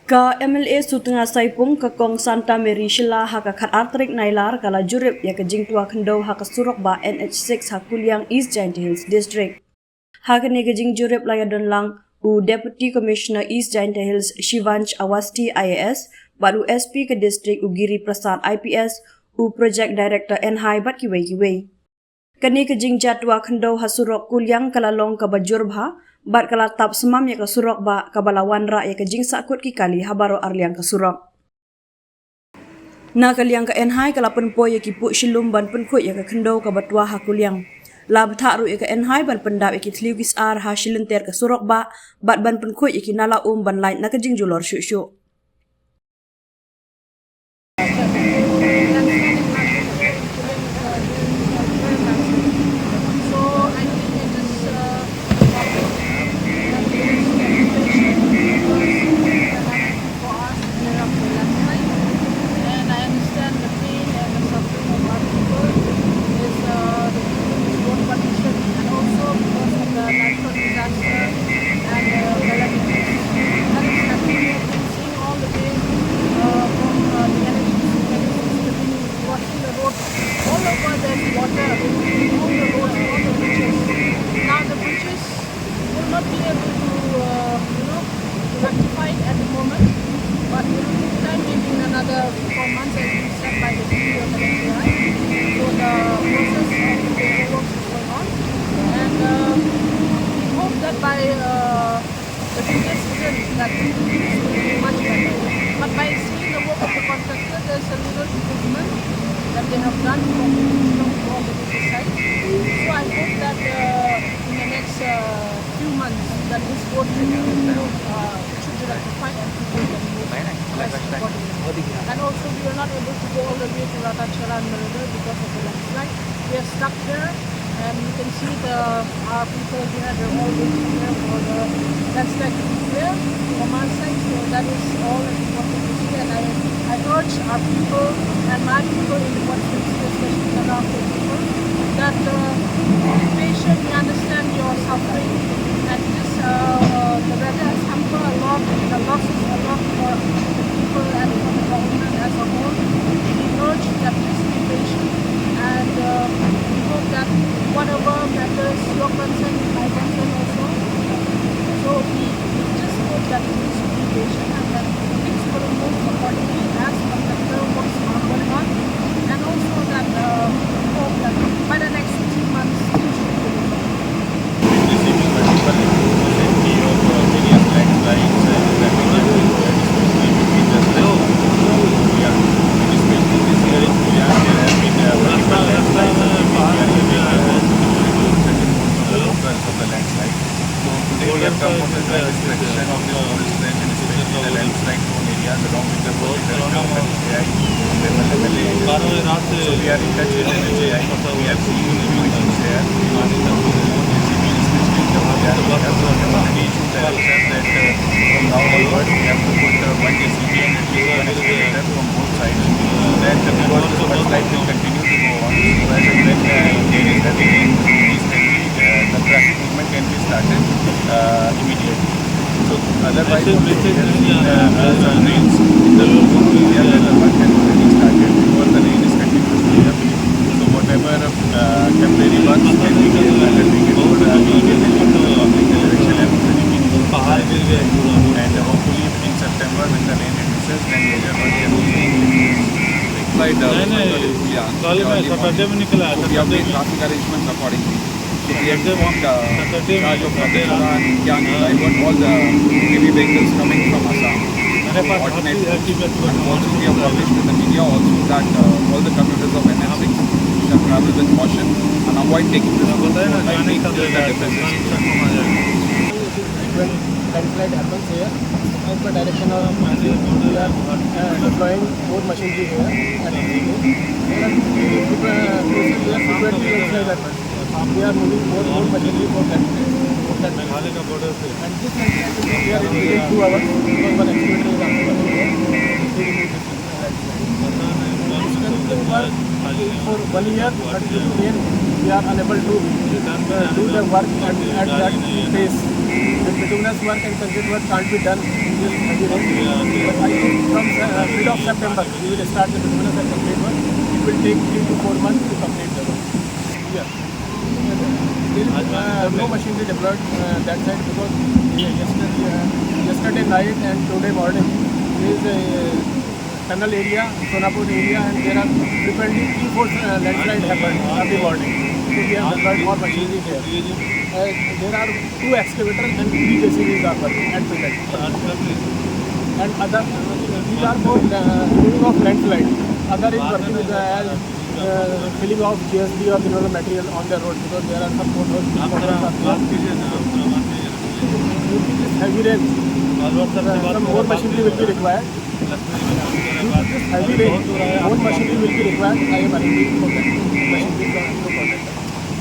Ka MLA Sutengah Saipung ka Kong Santa Mary Shylla ha ka khat artrik nailar kala Jurip ya ka jingtwa khyndew ha ka surok ba NH-6 ha kuliang East Giant Hills District. Ha ka ni ka jing Jurip layadon lang u Deputy Commissioner East Giant Hills Shivanch Awasti IAS baru SP ke District u Giri Prasad IPS u Project Director NH bat kiwei. Kani ka jing jatwa khyndew ha surok kuliang kala long ka bajur bha bat kala tap semam ya ka surok ba kabalawan ra ya ka jing sakut ki kali habaro arliang ka surok. Na kaliang ka NH kala penpo ya ki pu shilum ban penku ya ka khyndew ka batwa ha kuliang. La btha ru ya ka NH ban pendap ya ki tliwis ar ha shilenter ka surok ba bat ban penku ya ki nala ban light na ka jing julor syu. Rectified at the moment, but time maybe in another 4 months as we said by the DP of the Meghalaya. So the process of the paperwork is going on, and we hope that by the previous season that it will be much better. But by seeing the work of the contractor, there's a little improvement that they have done from the business side. So I hope that in the next few months that this road should be rectified and people can move accordingly. And also we are not able to go all the way to Ratachara and Merida because of the landslide. We are stuck here, and you can see our people here, they're all waiting here for the landslide to be clear from our side. So that is all that we wanted to see, and I urge our people and my people in the constituency, especially the Rangpur people, that be patient, we understand your suffering, and this the weather has hampered a lot, the losses a lot for the people and for the government as a whole. We urge that please be patient, and we hope that whatever matters your concern is my concern also. So we just hope that please be patient and that things will move accordingly as contractor works are going on, and also that we hope that by the next 2 months things should be over. So we are in touch with NH-6. We have seen issues there. From now onwards we have to put one JCB and at least one excavator from both sides. That the life will continue to go on. So as and when there is heavy rain, the traffic movement can be started immediately. So otherwise, some rains in the local area where the work has already started because the rain is continuously happening. So whatever temporary works can be undertaken over the immediate direction and hopefully in September when the rain reduces, then major work can be Right, we have made traffic arrangements accordingly. So we have informed charge of Ratachara and Kyang to divert all the heavy vehicles coming from Assam to alternate routes. And also we have published in the media also that all the commuters of NH-6 shall travel with caution and avoid taking this route lightly till the differences. When landslide happens here, as per direction of we are deploying more machinery here at we are moving more machinery for that Meghalaya border. And this we are within 2 hours because one excavator is available here. For 1 year, but we are unable to do the work at that pace. and bituminous work and concrete work can't be done in this heavy rain. But I think from mid of September, we will start the bituminous and concrete work. It will take 3 to 4 months to complete the work. Yeah. There is no machinery deployed that side because yesterday night and today morning there is a tunnel area, Sonapur area, and there are frequently 3-4 landslide happened every morning. So we have deployed more machinery here. There are 2 excavators and 3 JCBs are working at present. And other, these are for filling of landslide. Other is working with filling of GSB or mineral material on the road because there are some potholes. Heavy rain. Some more machinery will be required. Due to this heavy rain, more machinery will be required. I am arranging for that.